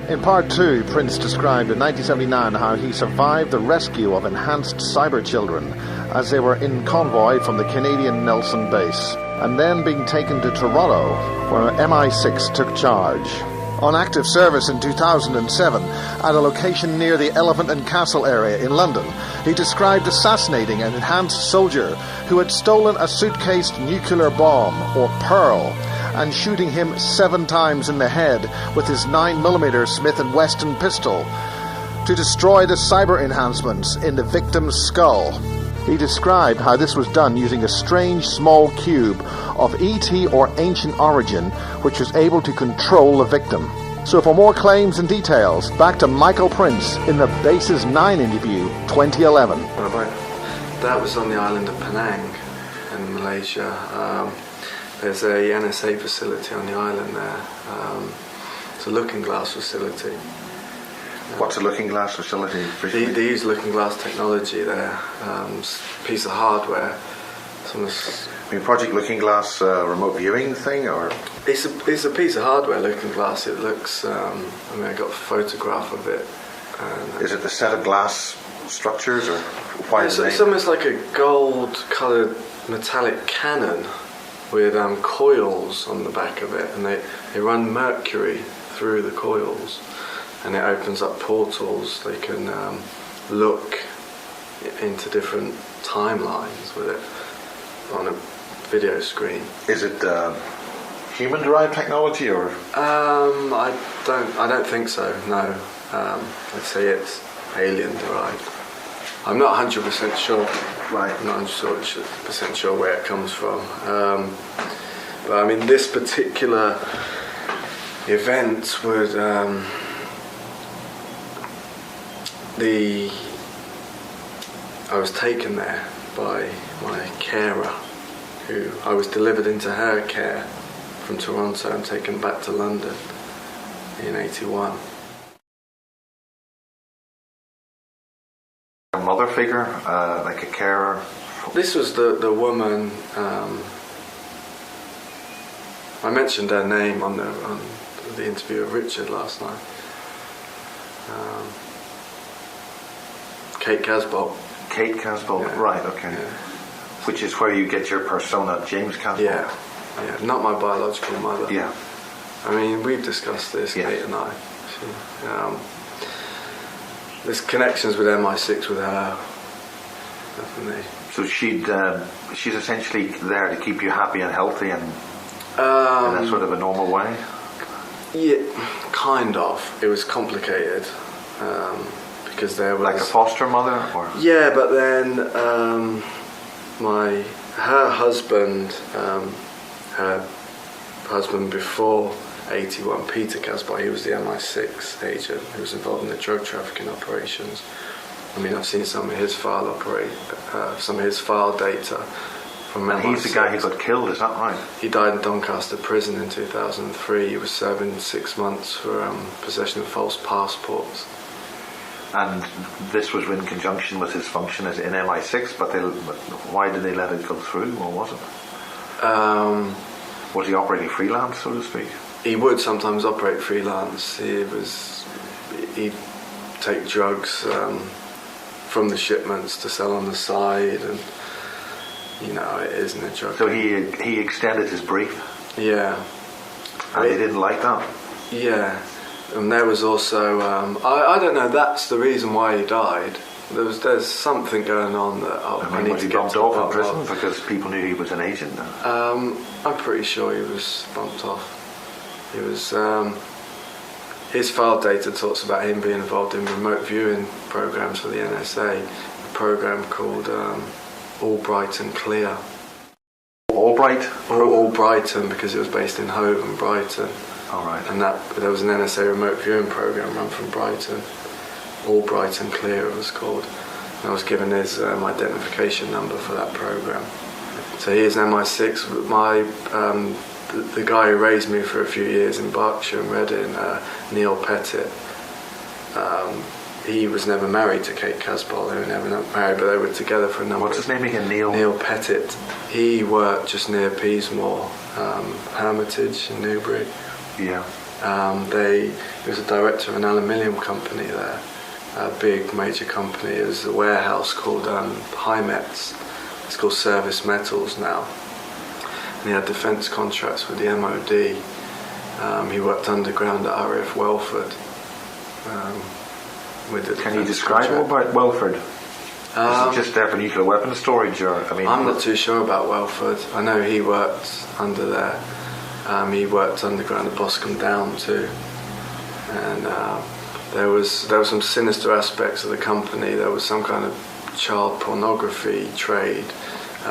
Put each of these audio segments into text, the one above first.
In part 2, Prince described in 1979 how he survived the rescue of enhanced cyber children as they were in convoy from the Canadian Nelson base, and then being taken to Toronto, where MI6 took charge. On active service in 2007, at a location near the Elephant and Castle area in London, he described assassinating an enhanced soldier who had stolen a suitcased nuclear bomb, or Pearl, and shooting him 7 times in the head with his 9mm Smith & Wesson pistol to destroy the cyber enhancements in the victim's skull. He described how this was done using a strange small cube of ET or ancient origin which was able to control the victim. So for more claims and details, back to Michael Prince in the Bases 9 interview 2011. That was on the island of Penang in Malaysia. There's a NSA facility on the island there. It's a looking glass facility. What's a looking glass facility? They use looking glass technology there. Piece of hardware. Project Looking Glass remote viewing thing, or it's a piece of hardware. Looking glass. It looks. I got a photograph of it. Is it the set of glass structures, or why is it? It's almost like a gold-coloured metallic cannon with coils on the back of it, and they run mercury through the coils, and it opens up portals. They can look into different timelines with it on a video screen. Is it human-derived technology, or? I don't think so. No, I'd say it's alien-derived. I'm not 100% sure. Right. I'm not 100% sure where it comes from. But I mean, this particular event would I was taken there by my carer, who I was delivered into her care from Toronto and taken back to London in '81. A mother figure, like a carer? This was the woman. I mentioned her name on the interview of Richard last night. Kate Casbolt. Kate Casbolt, yeah. Right, okay. Yeah. Which is where you get your persona, James Casbolt. Yeah, not my biological mother. Yeah. I mean, we've discussed this, yes. Kate and I. There's connections with MI6 with her, definitely. So she's essentially there to keep you happy and healthy and in a sort of a normal way? Yeah, kind of. It was complicated because there was... Like a foster mother? Or? Yeah, but then her husband before 81, Peter Casbolt, he was the MI6 agent who was involved in the drug trafficking operations. I mean, I've seen some of his file data from MI6. And he's the guy who got killed, is that right? He died in Doncaster prison in 2003. He was serving 6 months for possession of false passports. And this was in conjunction with his function as in MI6, but why did they let it go through, or was it? Was he operating freelance, so to speak? He would sometimes operate freelance. He'd take drugs from the shipments to sell on the side, and it isn't a drug. So he extended his brief. Yeah. And they didn't like that. Yeah, and there was also I don't know. That's the reason why he died. There's something going on that I need was to he get bumped to off in prison because people knew he was an agent now? I'm pretty sure he was bumped off. He was. His file data talks about him being involved in remote viewing programs for the NSA, a program called Albright and Clear. Albright? Albrighton, because it was based in Hove and Brighton. All right. And there was an NSA remote viewing program run from Brighton. Albright and Clear it was called. And I was given his identification number for that program. So he is MI6. The guy who raised me for a few years in Berkshire and Reading, Neil Pettit, he was never married to Kate Casbolt. They were never married, but they were together for a number. What's his name again? Neil Pettit. He worked just near Peasmore, Hermitage in Newbury. Yeah. He was a director of an aluminium company there, a big major company. It was a warehouse called Hymets. It's called Service Metals now. And he had defence contracts with the MOD. He worked underground at RAF Welford. Can you describe more about Welford? Is it just there for nuclear weapons storage, or I'm not too sure about Welford. I know he worked under there. He worked underground at Boscombe Down too, and there was some sinister aspects of the company. There was some kind of child pornography trade,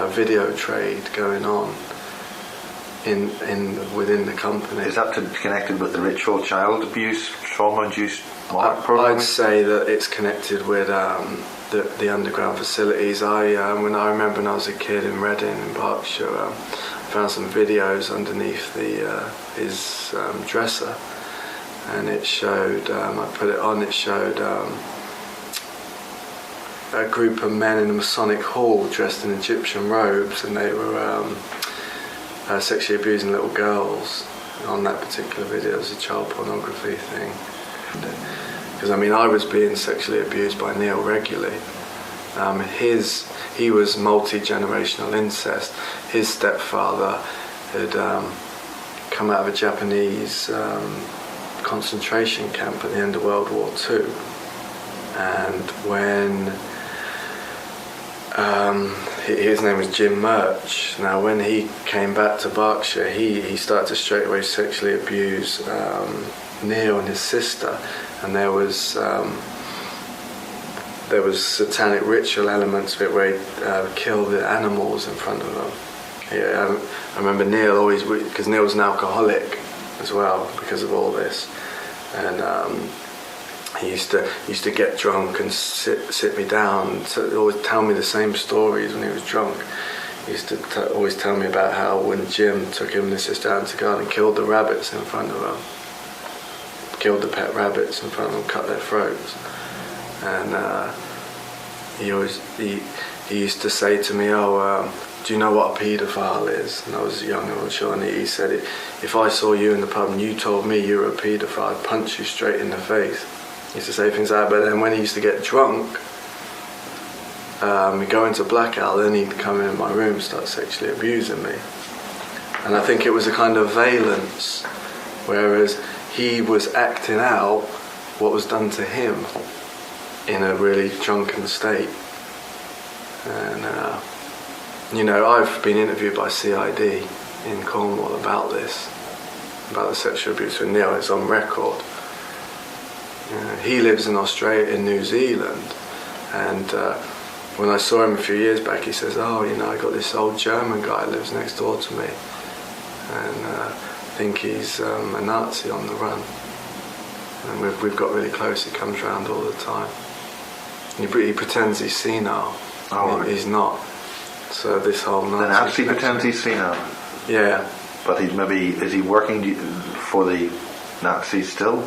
video trade going on within the company. Is that connected with the ritual child abuse, trauma-induced mark program? I'd say that it's connected with the underground facilities. I remember when I was a kid in Reading in Berkshire, found some videos underneath his dresser, and it showed, I put it on, it showed a group of men in a Masonic hall dressed in Egyptian robes, and they were sexually abusing little girls. On that particular video, it was a child pornography thing. Because I was being sexually abused by Neil regularly. He was multi-generational incest. His stepfather had come out of a Japanese concentration camp at the end of World War II, and when his name was Jim Murch. Now, when he came back to Berkshire, he started to straight away sexually abuse Neil and his sister, and there was satanic ritual elements of it where he killed the animals in front of them. Yeah, I remember Neil always, because Neil was an alcoholic as well because of all this, and he used to get drunk and sit me down to always tell me the same stories when he was drunk. He used to always tell me about how when Jim took him and his sister out into the garden and killed the rabbits in front of them, killed the pet rabbits in front of them, cut their throats. And he used to say to me, do you know what a paedophile is? And I was young and unsure, and he said, if I saw you in the pub and you told me you were a paedophile, I'd punch you straight in the face. He used to say things like that, but then when he used to get drunk, he'd go into blackout, then he'd come in my room and start sexually abusing me. And I think it was a kind of valence, whereas he was acting out what was done to him in a really drunken state. And I've been interviewed by CID in Cornwall about this, about the sexual abuse with Neil. It's on record. He lives in Australia, in New Zealand, and when I saw him a few years back, he says, I got this old German guy who lives next door to me, and I think he's a Nazi on the run. And we've got really close. He comes round all the time. He pretends he's senile. He's not. So this whole Nazi... Then actually pretends he's senile? Yeah. But is he working for the Nazis still?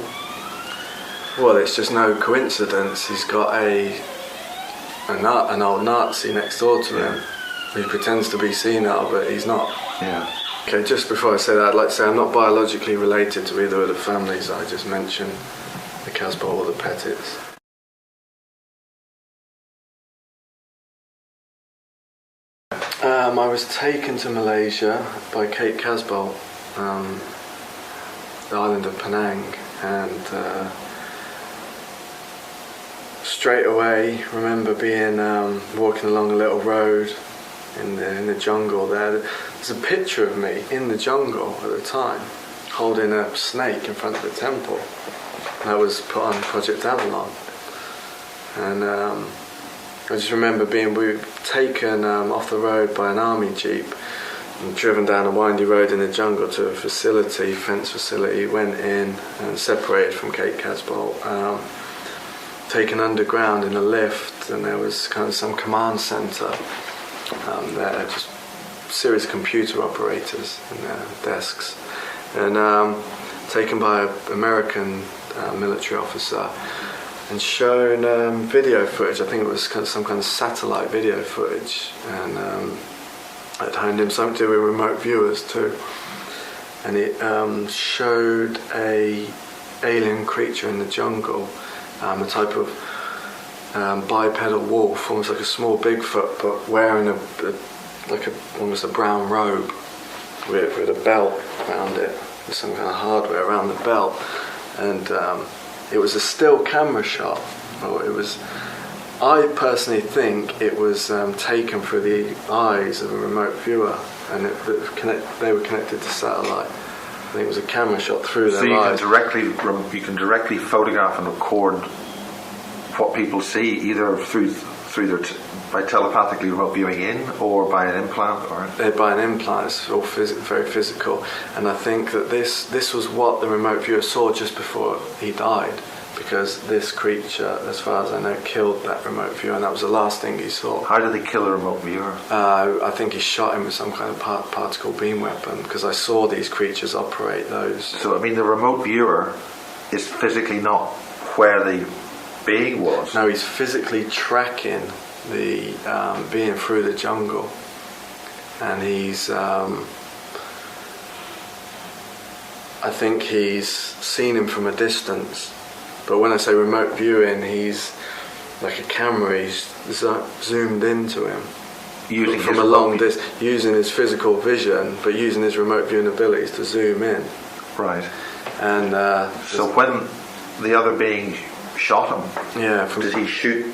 Well, it's just no coincidence. He's got an old Nazi next door to him. He pretends to be senile, but he's not. Yeah. Okay, just before I say that, I'd like to say I'm not biologically related to either of the families I just mentioned, the Casbolt or the Pettits. I was taken to Malaysia by Kate Casbolt, the island of Penang, and straight away remember being walking along a little road in the jungle there. There's a picture of me in the jungle at the time holding a snake in front of the temple. That was put on Project Avalon, and I just remember we were taken off the road by an army jeep and driven down a windy road in the jungle to a facility, fence facility, went in and separated from Kate Casbolt, taken underground in a lift, and there was kind of some command centre there, just a series of computer operators in their desks, and taken by an American military officer and shown video footage. I think it was some kind of satellite video footage, and I'd honed him something to do with remote viewers too. and it showed a alien creature in the jungle, a type of bipedal wolf, almost like a small Bigfoot, but wearing almost a brown robe with a belt around it, with some kind of hardware around the belt, and it was a still camera shot. I personally think it was taken through the eyes of a remote viewer, and they were connected to satellite. I think it was a camera shot through their eyes. So you can directly photograph and record what people see, either by telepathically remote viewing in, or by an implant, or by an implant. It's all very physical, and I think that this was what the remote viewer saw just before he died, because this creature, as far as I know, killed that remote viewer, and that was the last thing he saw. How did they kill a remote viewer? I think he shot him with some kind of particle beam weapon, because I saw these creatures operate those. So, I mean, the remote viewer is physically not where the being was. No, he's physically tracking the being through the jungle, and he's I think he's seen him from a distance. But when I say remote viewing, he's like a camera. He's zoomed into him from a long distance, using his physical vision, but using his remote viewing abilities to zoom in. Right. And so when the other being shot him, did he shoot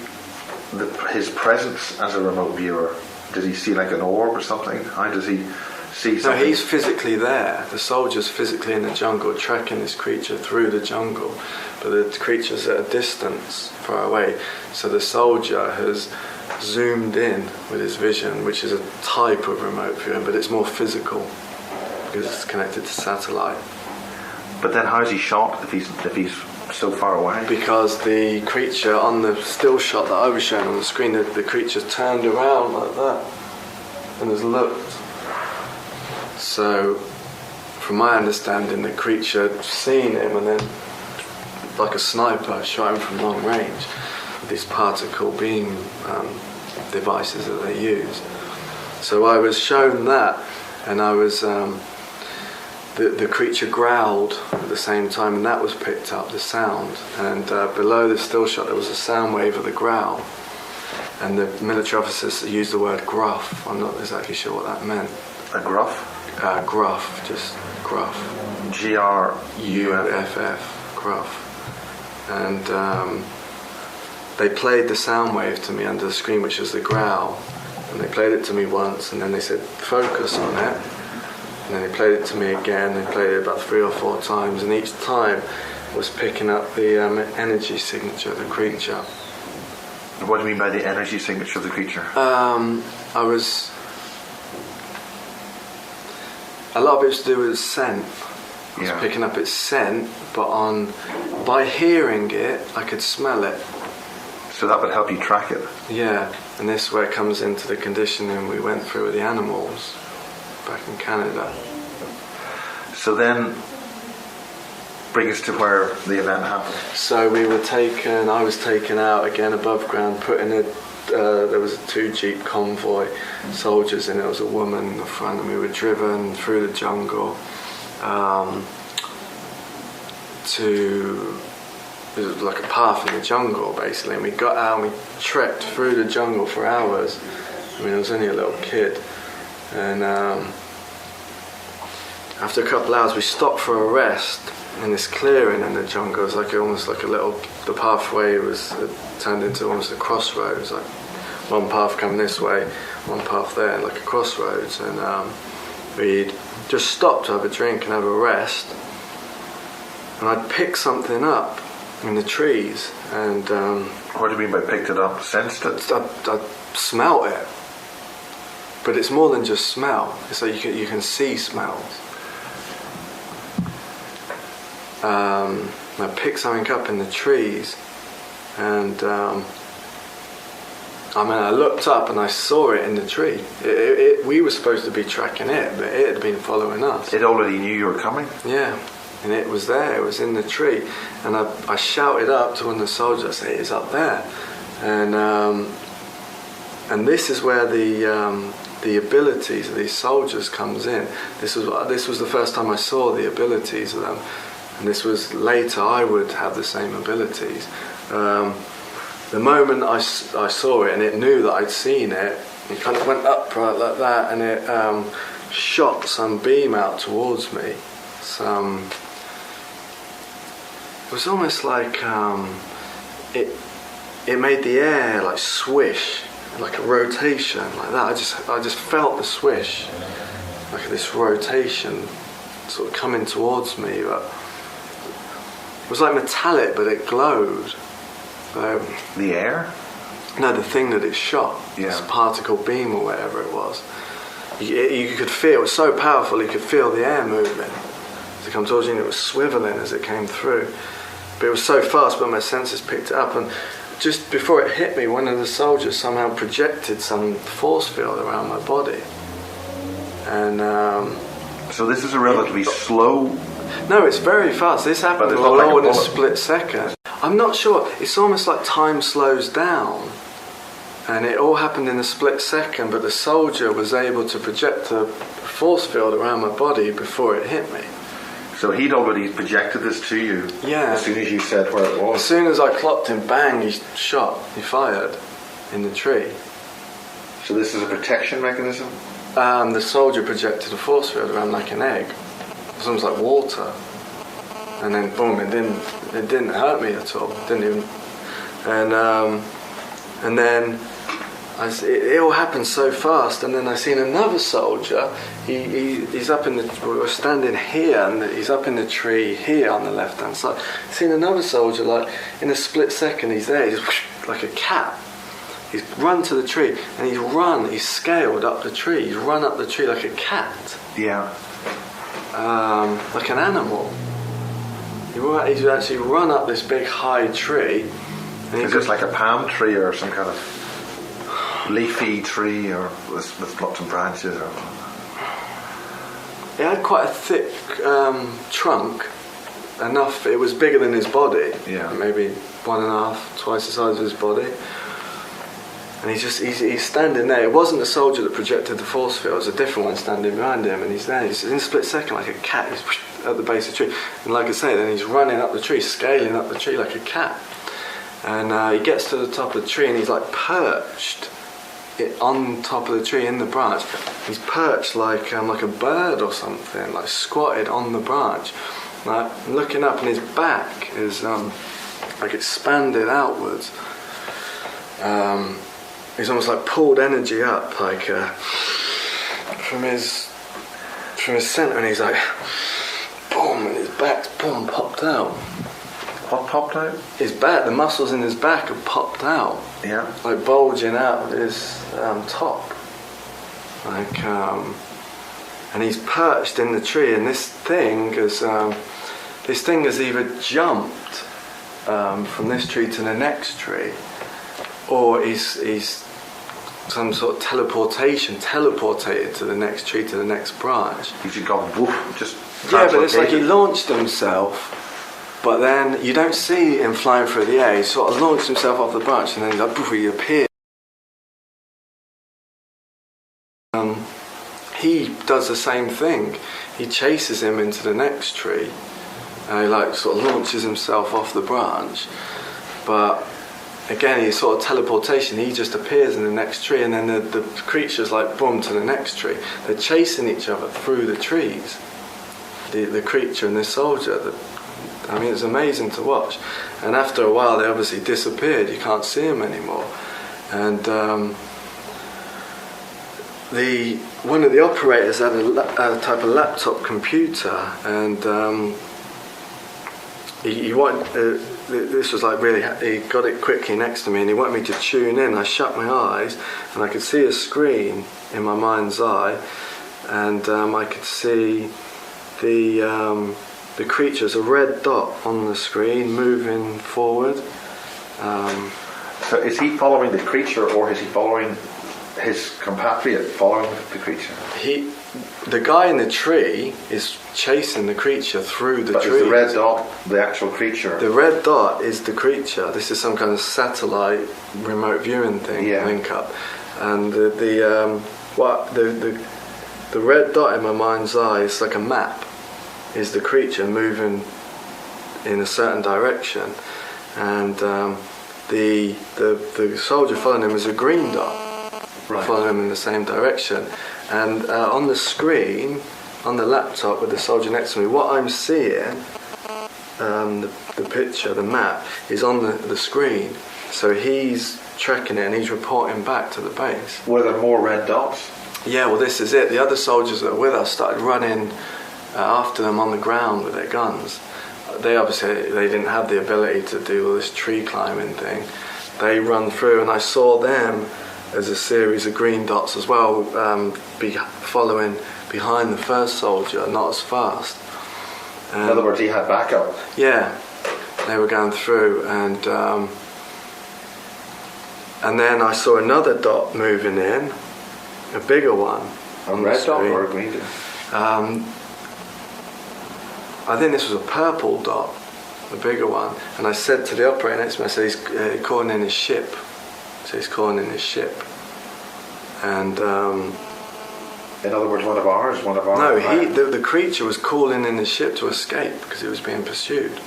his presence as a remote viewer? Did he see like an orb or something? How does he see something? No, he's physically there. The soldier's physically in the jungle, tracking this creature through the jungle, but the creature's at a distance far away. So the soldier has zoomed in with his vision, which is a type of remote viewing, but it's more physical because it's connected to satellite. But then how is he shot if he's so far away? Because the creature on the still shot that I was showing on the screen, the creature's turned around like that and has looked. So, from my understanding, the creature had seen him and then, like a sniper, shot him from long range with these particle beam devices that they use. So I was shown that, and I was the creature growled at the same time, and that was picked up, the sound. And below the still shot, there was a sound wave of the growl. And the military officers used the word gruff. I'm not exactly sure what that meant. A gruff? Gruff, just gruff. G-R-U-F-F. Gruff. And they played the sound wave to me under the screen, which was the growl. And they played it to me once, and then they said, focus on it. And then they played it to me again. They played it about 3 or 4 times, and each time was picking up the energy signature of the creature. What do you mean by the energy signature of the creature? A lot of it was to do with scent. I was picking up its scent, but by hearing it, I could smell it. So that would help you track it? Yeah, and this is where it comes into the conditioning we went through with the animals back in Canada. So then, bring us to where the event happened. So I was taken out again above ground, put in there was a 2-jeep convoy, soldiers in it, there was a woman in the front, and we were driven through the jungle it was like a path in the jungle basically, and we got out and we trekked through the jungle for hours. I mean, I was only a little kid, and after a couple of hours we stopped for a rest in this clearing in the jungle. It was almost like the pathway was turned into almost a crossroads, like one path coming this way, one path there, like a crossroads. And we'd just stopped to have a drink and have a rest, and I'd picked something up in the trees. And what do you mean by picked it up? Sensed it? I smelt it, but it's more than just smell. It's like you can see smells. I picked something up in the trees, and I looked up and I saw it in the tree. We were supposed to be tracking it, but it had been following us. It already knew you were coming? Yeah, and it was there, it was in the tree. And I shouted up to one of the soldiers, I said, it's up there. And this is where the the abilities of these soldiers comes in. This was the first time I saw the abilities of them, and this was later I would have the same abilities. The moment I saw it and it knew that I'd seen it, it kind of went upright like that, and it shot some beam out towards me. It was almost like it made the air like swish, like a rotation like that. I just felt the swish, like this rotation sort of coming towards me. But it was like metallic, but it glowed. The air? No, the thing that it shot. Yeah. This particle beam or whatever it was. You could feel, it was so powerful, you could feel the air moving as it came towards you, and it was swiveling as it came through. But it was so fast, but my senses picked it up, and just before it hit me, one of the soldiers somehow projected some force field around my body. And so this is a relatively slow... No, it's very fast. This happened all in a split second. I'm not sure. It's almost like time slows down. And it all happened in a split second, but the soldier was able to project a force field around my body before it hit me. So he'd already projected this to you? Yeah. As soon as you said where it was? As soon as I clocked him, bang, he shot. He fired in the tree. So this is a protection mechanism? The soldier projected a force field around like an egg. It was almost like water. And then boom, it didn't hurt me at all. It didn't even... And then it all happened so fast, and then I seen another soldier. He's up in the. We're standing here, and he's up in the tree here on the left hand side. Seen another soldier, like in a split second, he's there. He's whoosh, like a cat. He's run to the tree, and he's scaled up the tree. He's run up the tree like a cat. Yeah. Like an animal. He's actually run up this big high tree. And is this like a palm tree or some kind of leafy tree or with lots of branches? Or... It had quite a thick trunk, enough, it was bigger than his body, maybe 1.5, twice the size of his body. And he's standing there. It wasn't the soldier that projected the force field, it was a different one standing behind him, and he's there, he's in a split second like a cat, he's at the base of the tree. And like I say, then he's running up the tree, scaling up the tree like a cat. And he gets to the top of the tree, and he's like perched on top of the tree in the branch. He's perched like a bird or something, like squatted on the branch. Like looking up, and his back is like expanded outwards. He's almost like pulled energy up, like from his centre, and he's like boom, and his back's boom popped out. What popped out? His back, the muscles in his back have popped out. Yeah. Like bulging out of his top. Like, and he's perched in the tree, and this thing has either jumped from this tree to the next tree, or he's some sort of teleported to the next tree, to the next branch. He's just gone woof, just. Yeah, but it's like he launched himself. But then you don't see him flying through the air. He sort of launched himself off the branch, and then he's like, poof, he appears. He does the same thing. He chases him into the next tree. And he like sort of launches himself off the branch. But again, he's sort of teleportation. He just appears in the next tree, and then the creature's like boom to the next tree. They're chasing each other through the trees. The creature and the soldier. I mean, it's amazing to watch. And after a while, they obviously disappeared. You can't see them anymore. And one of the operators had a type of laptop computer, and he wanted. This was like really. He got it quickly next to me, and he wanted me to tune in. I shut my eyes, and I could see a screen in my mind's eye, and I could see the creature's a red dot on the screen moving forward. So is he following the creature, or is he following his compatriot following the creature? The guy in the tree is chasing the creature through the tree. But is the red dot the actual creature? The red dot is the creature. This is some kind of satellite remote viewing thing, link up. And what the red dot in my mind's eye is like a map. Is the creature moving in a certain direction, and the soldier following him is a green dot, following him in the same direction. And on the screen, on the laptop with the soldier next to me, what I'm seeing, the picture, the map, is on the screen. So he's tracking it and he's reporting back to the base. Were there more red dots? Yeah, well, this is it. The other soldiers that were with us started running after them on the ground with their guns. They obviously didn't have the ability to do all this tree climbing thing. They run through, and I saw them as a series of green dots as well, following behind the first soldier, not as fast. In other words, he had backup. Yeah, they were going through, and then I saw another dot moving in, a bigger one. A red dot or a green dot? I think this was a purple dot, a bigger one. And I said to the operator next to me, I said, he's calling in his ship. So he's calling in his ship. And in other words, one of ours. No, the creature was calling in his ship to escape because it was being pursued.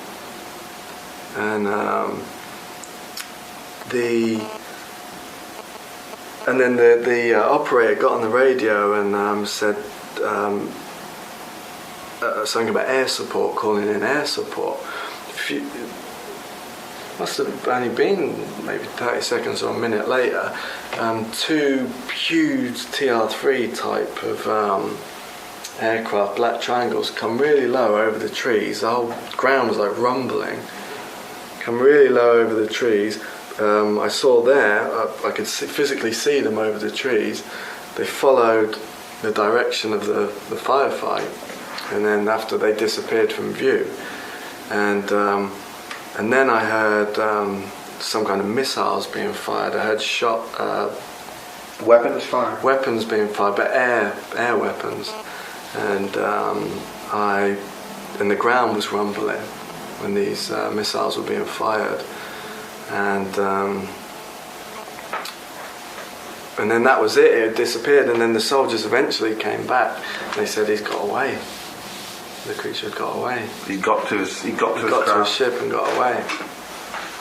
And then the operator got on the radio and said something about air support, calling in air support. Must have only been maybe 30 seconds or a minute later. Two huge TR-3 type of aircraft, black triangles, come really low over the trees. The whole ground was like rumbling. Come really low over the trees. I saw there, I could physically see them over the trees. They followed the direction of the firefight, and then after they disappeared from view. And then I heard some kind of missiles being fired. I heard weapons fired? Weapons being fired, but air weapons. And the ground was rumbling when these missiles were being fired. And then that was it. It disappeared. And then the soldiers eventually came back. They said he's got away. The creature had got away. He got to his ship and got away.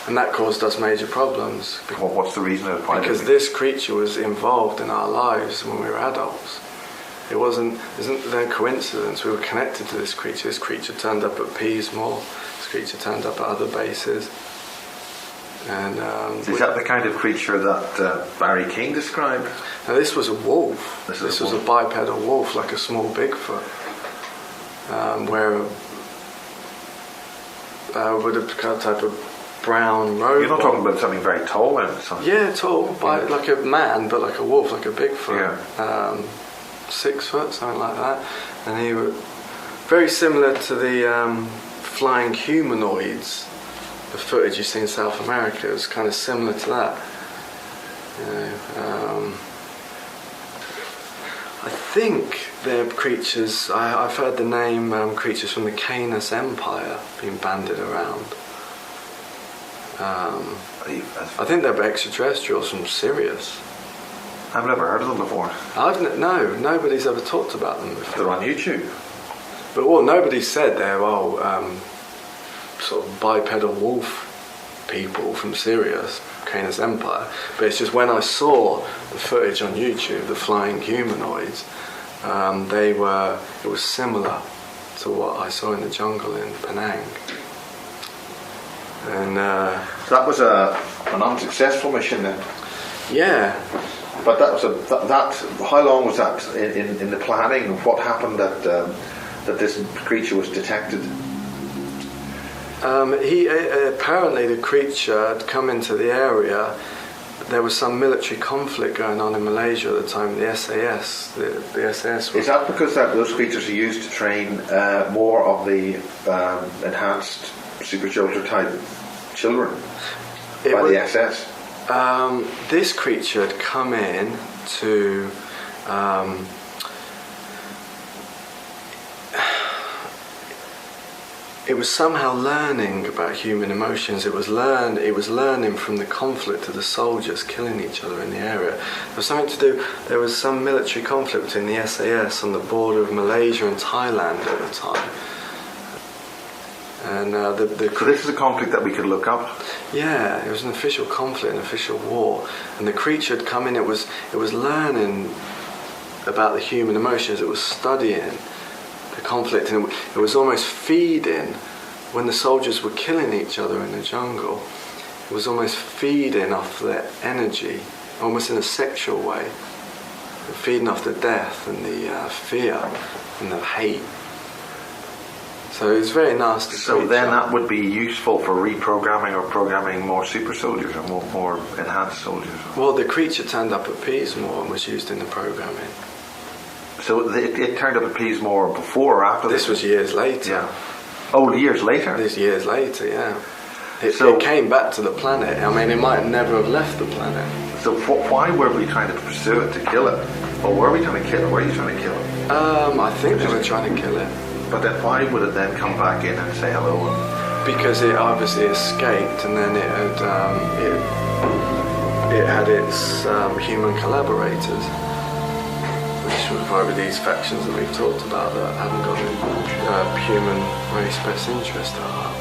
And that caused us major problems. What's the reason? Because this creature was involved in our lives when we were adults. Isn't no coincidence. We were connected to this creature. This creature turned up at Peasmore. This creature turned up at other bases. And is that the kind of creature that Barry King described? Now this was a wolf. This was a bipedal wolf, like a small Bigfoot. Where with a kind of type of brown robe. You're not talking about something very tall then? Yeah, tall, like a man, but like a wolf, like a Bigfoot. Yeah. 6 foot, something like that. And he was very similar to the flying humanoids. The footage you see in South America, it was kind of similar to that. I think they're creatures, I've heard the name creatures from the Canis Empire being bandied around. I think they're extraterrestrials from Sirius. I've never heard of them before. No, nobody's ever talked about them before. They're on YouTube. But nobody said they're sort of bipedal wolf people from Sirius, Canis Empire. But it's just when I saw the footage on YouTube, the flying humanoids, it was similar to what I saw in the jungle in Penang. And so that was an unsuccessful mission then. Yeah. But that was how long was that in the planning? What happened that this creature was detected? Apparently the creature had come into the area. There was some military conflict going on in Malaysia at the time. The SAS, the SAS. Is that because those creatures are used to train more of the enhanced super soldier type children by the SS? This creature had come in to. it was somehow learning about human emotions. It was learning from the conflict of the soldiers killing each other in the area. There was something to do. There was some military conflict between the SAS on the border of Malaysia and Thailand at the time. And so this is a conflict that we could look up? Yeah, it was an official conflict, an official war. And the creature had come in, it was learning about the human emotions, it was studying the conflict, and it was almost feeding, when the soldiers were killing each other in the jungle, it was almost feeding off their energy, almost in a sexual way, feeding off the death and the fear and the hate. So it's very nasty. So creature. Then that would be useful for reprogramming or programming more super soldiers or more enhanced soldiers? Well, the creature turned up at Peasmore and was used in the programming. So it turned up at Peasmore before or after this? This was years later. Yeah. Oh, years later? This years later, yeah. It came back to the planet. I mean, it might never have left the planet. So why were we trying to pursue it, to kill it? Or were we trying to kill it? Were you trying to kill it? I think they were trying to kill it. But then why would it then come back in and say hello? Because it obviously escaped, and then it had its human collaborators, which were probably these factions that we've talked about that haven't got human race best interest at heart.